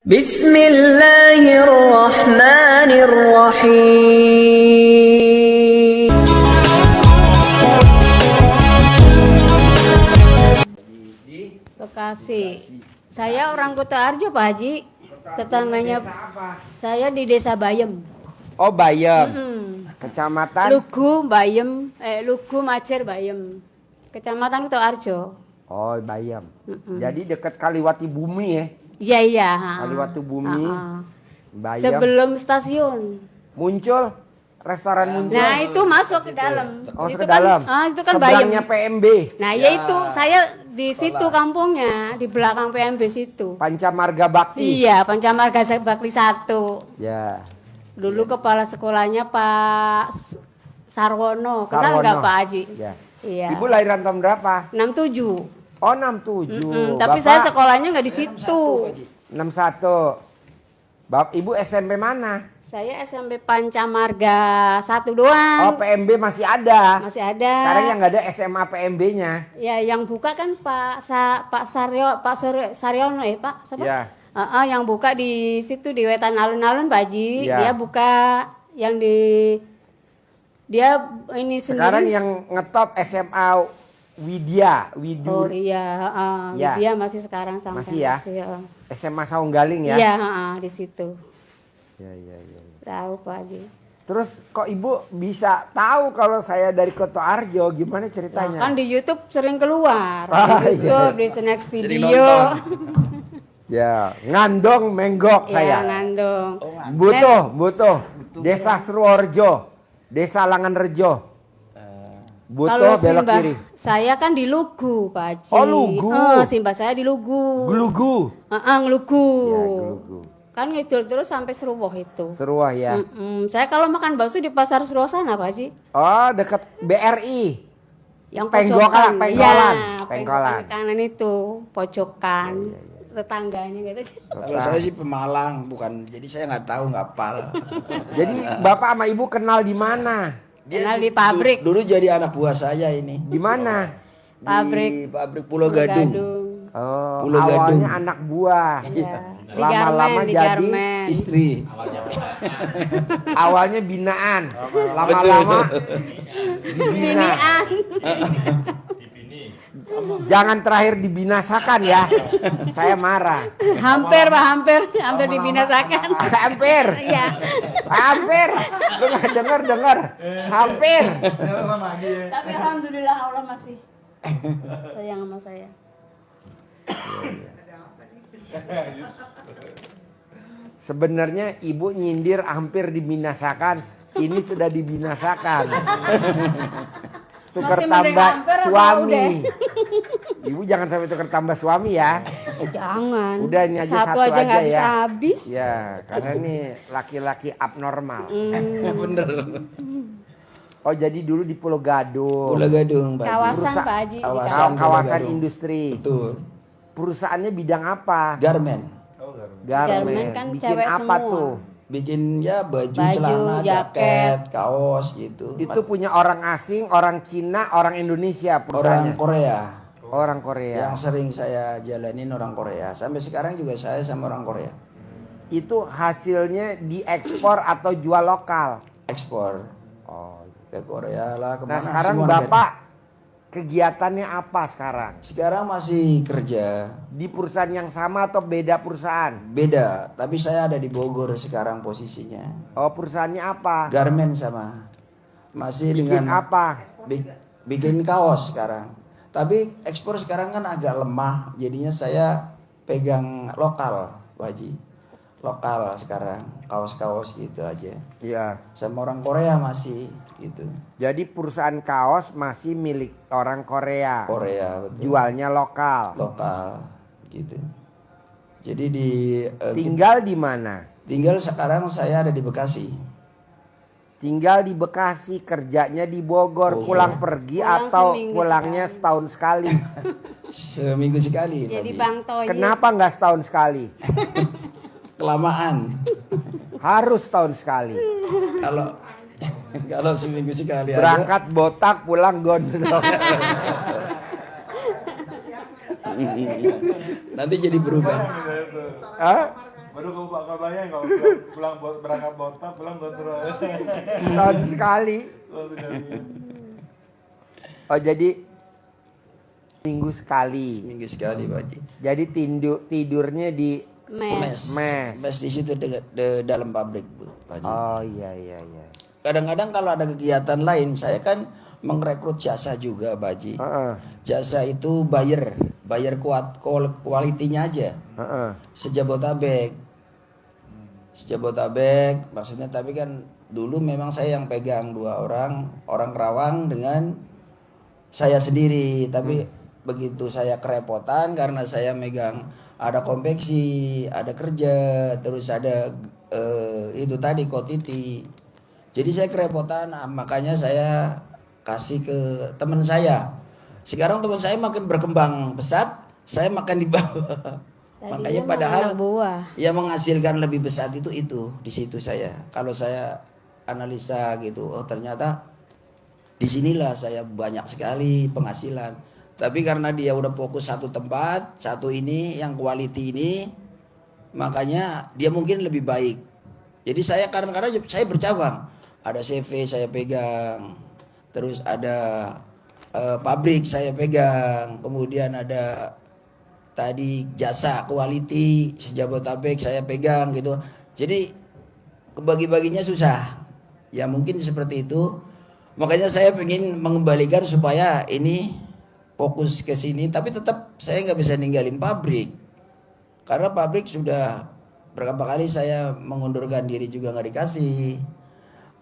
Bismillahirrahmanirrahim. Bekasi. Saya orang Kota Arjo, Pak Haji. Tetangganya saya di Desa Bayem. Oh, Bayem. Kecamatan Lugu Bayem, Lugu Majer Bayem. Kecamatan Kota Arjo. Oh, Bayem. Jadi dekat Kaliwati Bumi ya. Iya, iya. Kaliwati Bumi. Bayem. Sebelum stasiun. Muncul restoran muncul. Nah, itu masuk ke dalam. Oh, Itu ke dalam. Itu kan Bayem. Seberangnya PMB. Nah, ya itu saya di situ kampungnya, di belakang PMB situ. Pancamarga Bakti. Iya, Pancamarga Bakti 1. Ya. Dulu kepala sekolahnya Pak Sarwono. Kenal nggak Pak Haji? Ya. Iya. Ibu lahiran tahun berapa? 67. Oh, 67. Tapi saya sekolahnya nggak di situ. 61. Ibu SMP mana? Saya SMP Pancamarga 1 doang. Oh, PMB masih ada. Masih ada. Sekarang yang nggak ada SMA PMB-nya. Ya, yang buka kan Pak Saryono ya, Pak. Siapa? Ya. Yang buka di situ di Wetan Alun-Alun, Pak Haji. Ya. Dia buka yang di dia ini sendiri. Sekarang yang ngetop SMA Widya. Oh iya, Ya. Widya masih sekarang sampai Masih ya? ya. SMA Saunggaling ya? Iya, di situ. Ya, ya, ya. Tahu Pak Haji. Terus kok ibu bisa tahu kalau saya dari Koto Arjo? Gimana ceritanya? Kan di YouTube sering keluar. Ah, Di YouTube, di next video. Ya, ngandong menggok Ya, saya. ngandong. Butuh. Desa Sruorjo, Desa Langanrejo. Kalau Butuh belok simbah kiri. saya kan di Lugu, Pak Haji. Oh, Lugu. Simbah saya di Lugu. Glugu. Ngelugu. Ya, Glugu. Kan ngidul terus sampai Seruwoh itu. Seruah ya. Saya kalau makan bakso di pasar Seruwoh sana, Pak Haji. Oh, dekat BRI. Yang Penggolan, pojokan. Penggolan. Ya, Penggolan. kanan itu, pojokan. Tetangganya gitu. Kalau saya sih Pemalang, bukan. Jadi saya nggak tahu, nggak hafal. Jadi bapak sama ibu kenal di mana? Kenal di pabrik. Dulu jadi anak buah saya ini. Di mana? Pabrik. Di pabrik Pulau Gadung. Oh, Pulau awalnya Gadung. anak buah. Iya. Di Lama-lama Garmen, di jadi Garmen. Istri. awalnya binaan. Lama-lama dibina. Binian. Jangan terakhir dibinasakan ya. Saya marah. Hampir Pak, hampir dibinasakan. Hampir. Iya. Hampir. Dengar. Hampir. Tapi alhamdulillah Allah masih sayang sama saya. Sebenarnya ibu nyindir hampir dibinasakan. Ini sudah dibinasakan. Tukar Masih tambah mending hampir apa suami. Ibu jangan sampai tukar tambah suami ya. Jangan. Udah ini aja Satu satu aja nggak aja bisa ya. habis. Ya, karena ini laki-laki abnormal. Bener. Oh, jadi dulu di Pulau Gadung. Pulau Gadung, Pak Haji. Kawasan Pak Haji. Kawasan. Kawasan Gadung. industri. Betul. Perusahaannya bidang apa? Garmen. Garmen kan Bikin cewek apa semua. tuh? Bikin ya baju, Baju, celana, jaket. jaket, kaos gitu. Itu punya orang asing, orang Cina, orang Indonesia Orang perusahaannya. Korea. Orang Korea. Yang sering saya jalanin orang Korea. Sampai sekarang juga saya sama orang Korea. Itu hasilnya diekspor atau jual lokal. Ekspor Oh. ke Korea lah, Nah, kemana sekarang semua Bapak kegiatannya apa sekarang? sekarang masih kerja. Di perusahaan yang sama atau beda perusahaan? Beda, tapi saya ada di Bogor sekarang posisinya. Oh, perusahaannya apa? Garmen sama. Masih Bikin dengan apa? bikin kaos sekarang. Tapi ekspor sekarang kan agak lemah, jadinya saya pegang lokal, Pak Haji. Lokal sekarang, kaos-kaos gitu aja. Iya. Sama orang Korea masih gitu. Jadi perusahaan kaos masih milik orang Korea. Korea betul. Jualnya lokal. Lokal gitu. Jadi di Tinggal di mana? tinggal sekarang saya ada di Bekasi. Tinggal di Bekasi, kerjanya di Bogor, Bogor. pulang pergi Pulang atau seminggu pulangnya sekali. setahun sekali. Seminggu sekali. Pak Jadi Haji. Bang Toyib. Kenapa nggak setahun sekali? Kelamaan. Harus setahun sekali. Kalau kalau seminggu sekali aja. Berangkat botak, pulang gondrong. Nanti jadi berubah. Hah? Baru kau bayang kau pulang berangkat botak, pulang kontrol. Setahun sekali. Oh jadi minggu sekali. Minggu sekali Pak Haji. Jadi tidurnya di Mes. Mes di situ dalam pabrik Bu, Pak Haji. Oh iya. Kadang-kadang kalau ada kegiatan lain, saya kan merekrut jasa juga, Pak Haji. Heeh. Jasa itu bayar kualitinya aja. Heeh. Sejabotabek, maksudnya tapi kan dulu memang saya yang pegang 2 orang Kerawang dengan saya sendiri. Tapi begitu saya kerepotan karena saya megang ada konveksi, ada kerja, terus ada itu tadi kotiti. Jadi saya kerepotan, makanya saya kasih ke teman saya. Sekarang teman saya makin berkembang pesat, saya makan di bawah. Makanya Tadinya padahal anak buah. yang menghasilkan lebih besar itu di situ saya. Kalau saya analisa gitu, oh ternyata disinilah saya banyak sekali penghasilan. Tapi karena dia udah fokus satu tempat, satu ini yang quality ini, makanya dia mungkin lebih baik. Jadi saya kadang-kadang saya bercabang. Ada CV saya pegang, terus ada pabrik saya pegang, kemudian ada tadi jasa quality Sejabotabek saya pegang gitu. Jadi kebagi-baginya susah. Ya mungkin seperti itu. Makanya saya ingin mengembalikan supaya ini fokus ke sini, tapi tetap saya nggak bisa ninggalin pabrik. Karena pabrik sudah berapa kali saya mengundurkan diri juga nggak dikasih.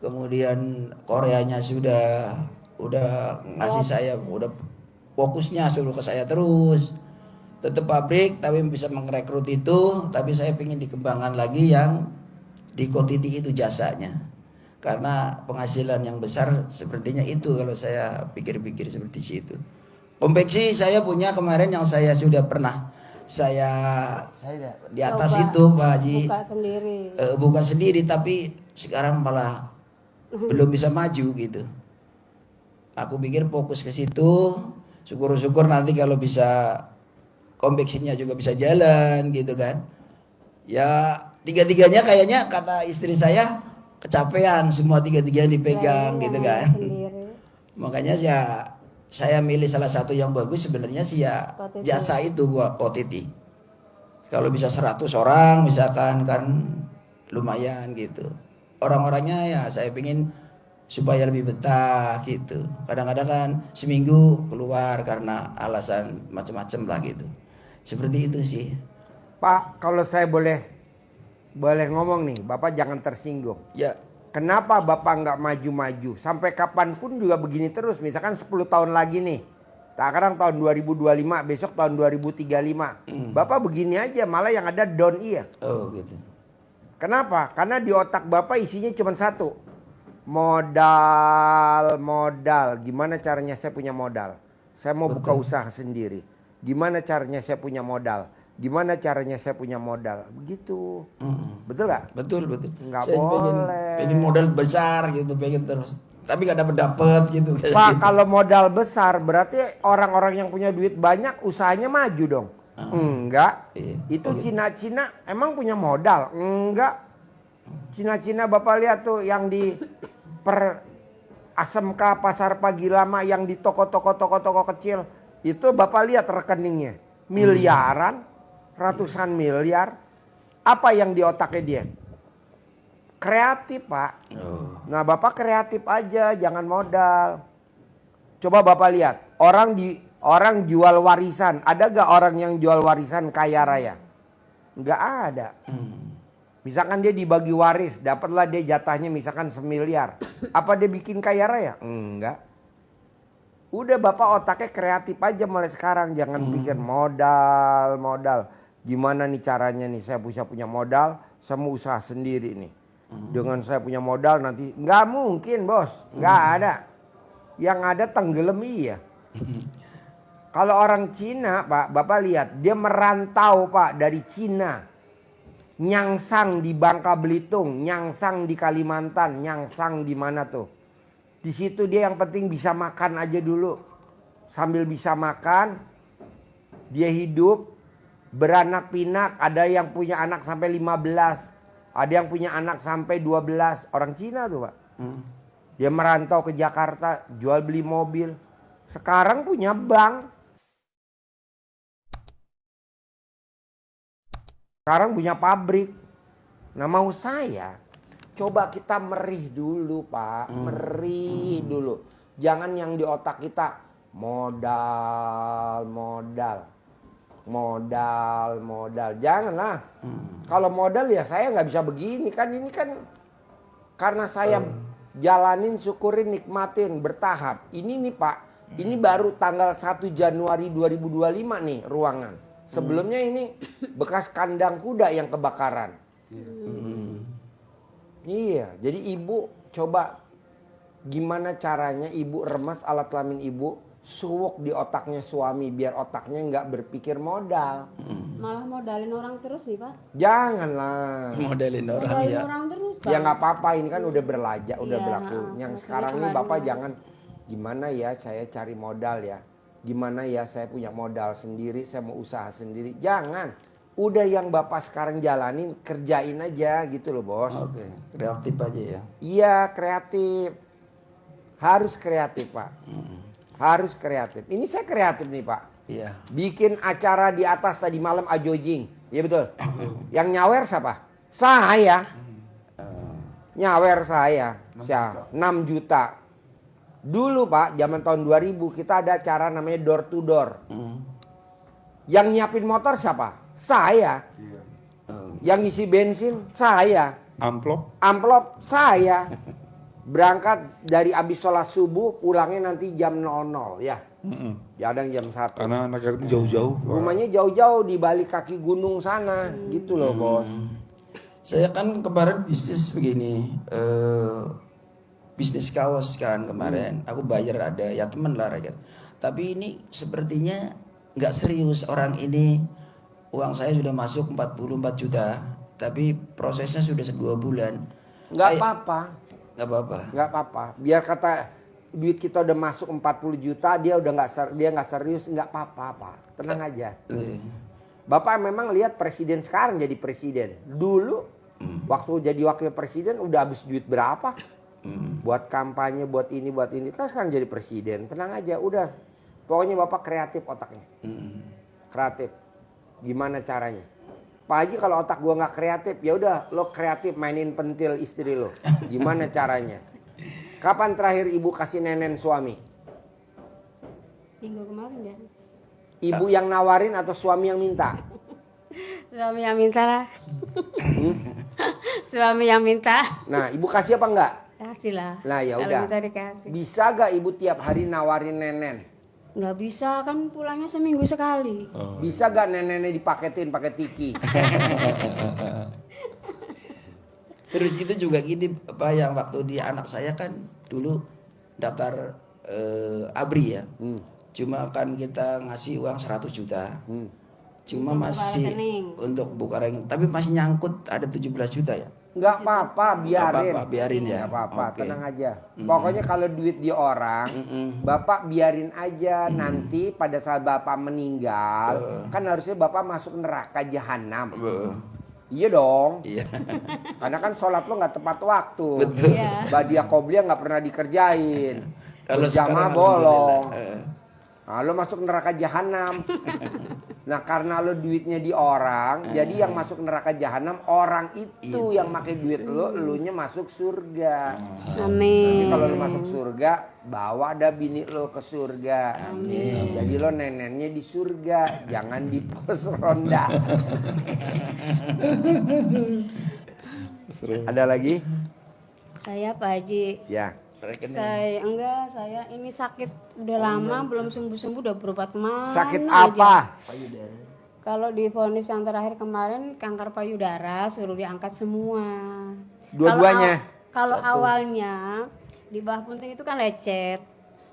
Kemudian Koreanya udah ngasih saya, udah fokusnya suruh ke saya terus. Tetap pabrik tapi bisa merekrut itu, tapi saya ingin dikembangkan lagi yang di Kotiti itu jasanya. Karena penghasilan yang besar sepertinya itu kalau saya pikir-pikir seperti itu. Konveksi saya punya kemarin yang saya sudah pernah saya di atas Coba itu Pak Haji buka sendiri. buka sendiri, tapi sekarang malah belum bisa maju gitu. Aku pikir fokus ke situ, syukur-syukur nanti kalau bisa konveksinya juga bisa jalan gitu kan. Ya tiga-tiganya kayaknya kata istri saya kecapean, semua tiga-tiganya dipegang gitu kan. Sendiri. Makanya saya milih salah satu yang bagus sebenarnya sih ya Kotiti. jasa itu gua Kotiti. Kalau bisa 100 orang misalkan kan lumayan gitu. Orang-orangnya ya saya pingin supaya lebih betah gitu. Kadang-kadang kan seminggu keluar karena alasan macam-macam lah gitu. Seperti itu sih. Pak, kalau saya boleh ngomong nih, Bapak jangan tersinggung. Ya, Kenapa Bapak nggak maju-maju? Sampai kapanpun juga begini terus. Misalkan 10 tahun lagi nih. Sekarang tahun 2025, besok tahun 2035. Bapak begini aja, malah yang ada down iya. oh gitu. Kenapa? Karena di otak Bapak isinya cuma satu. Modal. Gimana caranya saya punya modal? Saya mau buka usaha sendiri. Gimana caranya saya punya modal? Gimana caranya saya punya modal? Begitu. Betul gak? Betul. Nggak Saya boleh. pengen modal besar gitu, pengen terus. Tapi gak dapet gitu. Pak, kalau modal besar berarti orang-orang yang punya duit banyak usahanya maju dong. Enggak. Iya. Itu Oh, gitu. Cina-Cina emang punya modal? Enggak. Cina-Cina Bapak lihat tuh yang di ASMK Pasar Pagi Lama, yang di toko-toko kecil. Itu Bapak lihat rekeningnya. Miliaran, ratusan miliar. Apa yang di otaknya dia? Kreatif, Pak. Oh. Nah, Bapak kreatif aja, jangan modal. Coba Bapak lihat, orang jual warisan. Ada gak orang yang jual warisan kaya raya? Nggak ada. Misalkan dia dibagi waris, dapatlah dia jatahnya misalkan 1 miliar. Apa dia bikin kaya raya? Enggak. Udah Bapak otaknya kreatif aja mulai sekarang. Jangan pikir modal. Gimana nih caranya nih saya bisa punya modal, saya mau usaha sendiri nih. Dengan saya punya modal nanti, nggak mungkin bos, nggak ada. Yang ada tenggelam iya. Kalau orang Cina Pak, Bapak lihat dia merantau Pak dari Cina. Nyangsang di Bangka Belitung, nyangsang di Kalimantan, nyangsang di mana tuh. Di situ dia yang penting bisa makan aja dulu. Sambil bisa makan, dia hidup, beranak pinak, ada yang punya anak sampai 15, ada yang punya anak sampai 12. Orang Cina tuh Pak. Dia merantau ke Jakarta, jual beli mobil. Sekarang punya bank. Sekarang punya pabrik. Nah mau saya, coba kita merih dulu Pak. Merih dulu. Jangan yang di otak kita modal. Janganlah. Kalau modal ya saya nggak bisa begini kan. Ini kan karena saya jalanin, syukurin, nikmatin, bertahap. Ini nih Pak, ini baru tanggal 1 Januari 2025 nih ruangan. Sebelumnya ini bekas kandang kuda yang kebakaran. Iya, jadi ibu coba gimana caranya ibu remas alat kelamin ibu, suwuk di otaknya suami biar otaknya nggak berpikir modal. Malah modalin orang terus nih Pak. Janganlah. Modelin orang Modalin ya. orang terus Ya Pak. nggak apa-apa, ini kan udah berlaja, udah Iya, berlaku. Yang maksudnya sekarang ini kemarin- Bapak jangan gimana ya saya cari modal ya. Gimana ya saya punya modal sendiri, saya mau usaha sendiri. Jangan. Udah yang Bapak sekarang jalanin, kerjain aja gitu loh Bos. Oke, kreatif aja ya. Iya kreatif. Harus kreatif Pak. Harus kreatif. Ini saya kreatif nih Pak. Iya. Bikin acara di atas tadi malam ajojing. Iya betul. Yang nyawer siapa? Saya. Nyawer saya. 6 juta. Dulu Pak, zaman tahun 2000 kita ada acara namanya door to door. Yang nyiapin motor siapa? Saya. Yang ngisi bensin saya. Amplop saya. Berangkat dari abis sholat subuh, pulangnya nanti jam 00 ya. Kadang jam 1. Karena anak itu jauh-jauh. Rumahnya jauh-jauh di balik kaki gunung sana, gitu loh Bos. Saya kan kemarin bisnis begini, bisnis kaos kan kemarin. Aku bayar ada ya temen lah rakyat. Tapi ini sepertinya nggak serius orang ini. Uang saya sudah masuk 44 juta, tapi prosesnya sudah 2 bulan. Nggak apa-apa, Nggak apa-apa. nggak apa-apa. Biar kata duit kita udah masuk 40 juta, dia udah nggak serius, nggak apa-apa, Pak. Tenang aja. Bapak memang lihat presiden sekarang jadi presiden. Dulu waktu jadi wakil presiden udah habis duit berapa? Buat kampanye, buat ini, buat ini. Kan sekarang jadi presiden. Tenang aja, udah. Pokoknya Bapak kreatif otaknya. Kreatif. Gimana caranya? Pak Haji kalau otak gua nggak kreatif, ya udah lo kreatif mainin pentil istri lo. Gimana caranya? Kapan terakhir ibu kasih nenen suami? Minggu kemarin ya. Ibu yang nawarin atau suami yang minta? Suami yang minta lah. Suami yang minta. Nah, ibu kasih apa enggak? Kasih lah. Nah, ya Kalau udah. minta dikasih. Bisa gak ibu tiap hari nawarin nenen? Nggak bisa kan pulangnya seminggu sekali. Bisa gak nenennya dipaketin pakai tiki? Terus itu juga gini, apa yang waktu di anak saya kan dulu daftar ABRI ya. Cuma kan kita ngasih uang 100 juta. Cuma Untuk buka masih rekening. untuk buka rekening, tapi masih nyangkut ada 17 juta ya. Nggak apa-apa, biarin. apa-apa, biarin ya. Nggak apa-apa, Oke. tenang aja. Pokoknya kalau duit di orang, Bapak biarin aja. Nanti pada saat Bapak meninggal, kan harusnya Bapak masuk neraka jahanam. Iya dong. Iya. Karena kan sholat lo nggak tepat waktu. Betul. Iya. Badia qobliyah nggak pernah dikerjain. Kalau Berjamaah sekarang bolong. alhamdulillah, Nah, lo masuk neraka jahanam. Nah, karena lo duitnya di orang, jadi yang masuk neraka jahanam orang itu yang pakai duit lo, elunya masuk surga. Jadi Amin. kalau lo masuk surga, bawa ada bini lo ke surga. Amin. Jadi lo nenennya di surga, jangan di pos ronda. Ada lagi? Saya Pak Haji. Ya. rekening. Saya ini sakit udah lama belum sembuh-sembuh, udah berobat kemana Sakit aja. apa? Payudara. Kalau divonis yang terakhir kemarin kanker payudara, suruh diangkat semua. Dua-duanya? Kalau awalnya di bawah puntung itu kan lecet,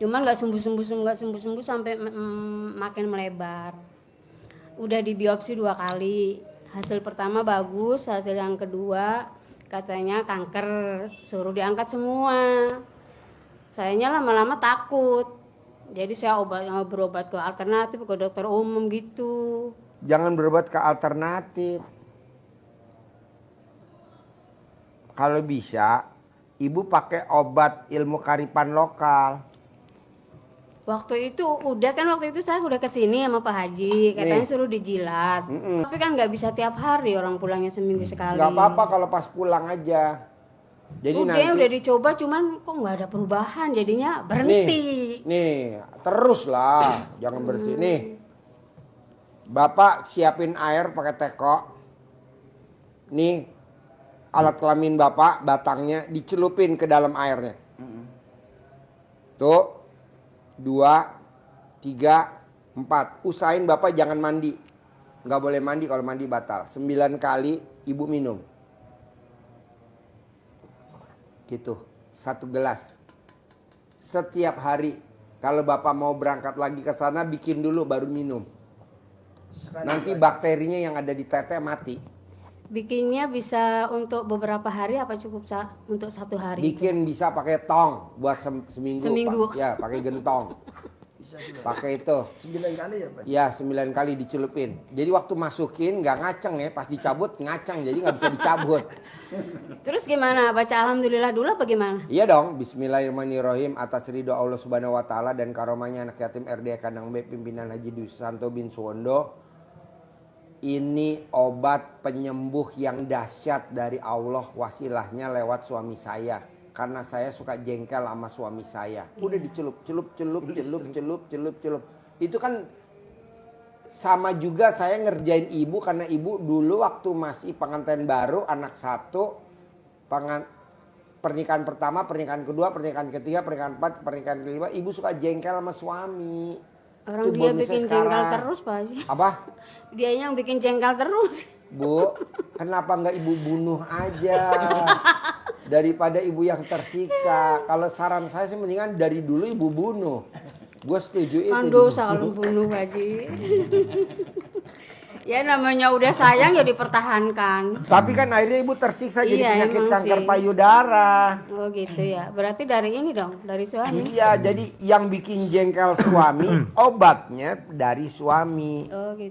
cuman nggak sembuh sampai makin melebar. Udah dibiopsi 2 kali, hasil pertama bagus, hasil yang kedua katanya kanker, suruh diangkat semua. Sayanya lama-lama takut, jadi saya berobat ke alternatif, ke dokter umum gitu. Jangan berobat ke alternatif. Kalau bisa, ibu pakai obat ilmu karipan lokal. Waktu itu waktu itu saya udah kesini sama Pak Haji, katanya Nih. suruh dijilat. Tapi kan nggak bisa tiap hari, orang pulangnya seminggu sekali. Nggak apa-apa kalau pas pulang aja. Jadi Udah dicoba, cuman kok nggak ada perubahan, jadinya berhenti. Nih, terus lah, jangan berhenti. Nih, Bapak siapin air pakai teko. Nih, alat kelamin Bapak, batangnya dicelupin ke dalam airnya. Tuh, 2, 3, 4. Usahain Bapak jangan mandi. Nggak boleh mandi, kalau mandi batal. 9 kali ibu minum. Gitu, 1 gelas. Setiap hari. Kalau Bapak mau berangkat lagi ke sana, bikin dulu baru minum. Nanti bakterinya yang ada di teteh mati. Bikinnya bisa untuk beberapa hari apa cukup untuk 1 hari? Bikin bisa pakai tong buat seminggu. Seminggu. Ya, pakai gentong. Pakai itu. 9 kali ya Pak? Ya, 9 kali dicelupin. Jadi waktu masukin nggak ngaceng ya, pas dicabut ngaceng, jadi nggak bisa dicabut. Terus gimana? Baca alhamdulillah dulu apa gimana? Iya dong, bismillahirrahmanirrahim, atas ridho Allah Subhanahu wa taala dan karomahnya anak yatim RD Kandang B pimpinan Haji Dwi Susanto bin Suwondo. Ini obat penyembuh yang dahsyat dari Allah, wasilahnya lewat suami saya. Karena saya suka jengkel sama suami saya. Udah dicelup. Itu kan sama juga saya ngerjain ibu, karena ibu dulu waktu masih pengantin baru, anak 1, pernikahan pertama, pernikahan kedua, pernikahan ketiga, pernikahan 4, pernikahan kelima, ibu suka jengkel sama suami. Orang Itu dia bonusnya bikin sekarang. jengkel terus Pak Haji. Apa? Dia yang bikin jengkel terus. Bu, kenapa nggak ibu bunuh aja? Daripada ibu yang tersiksa. Kalau saran saya sih mendingan dari dulu ibu bunuh. Gue setuju itu. Kan dosa kalau bunuh Haji. Ya namanya udah sayang ya dipertahankan. Tapi kan akhirnya ibu tersiksa jadi Iya, penyakit emang kanker sih. payudara. Oh gitu ya. Berarti dari ini dong, dari suami. Iya, jadi yang bikin jengkel suami, obatnya dari suami. Oh gitu.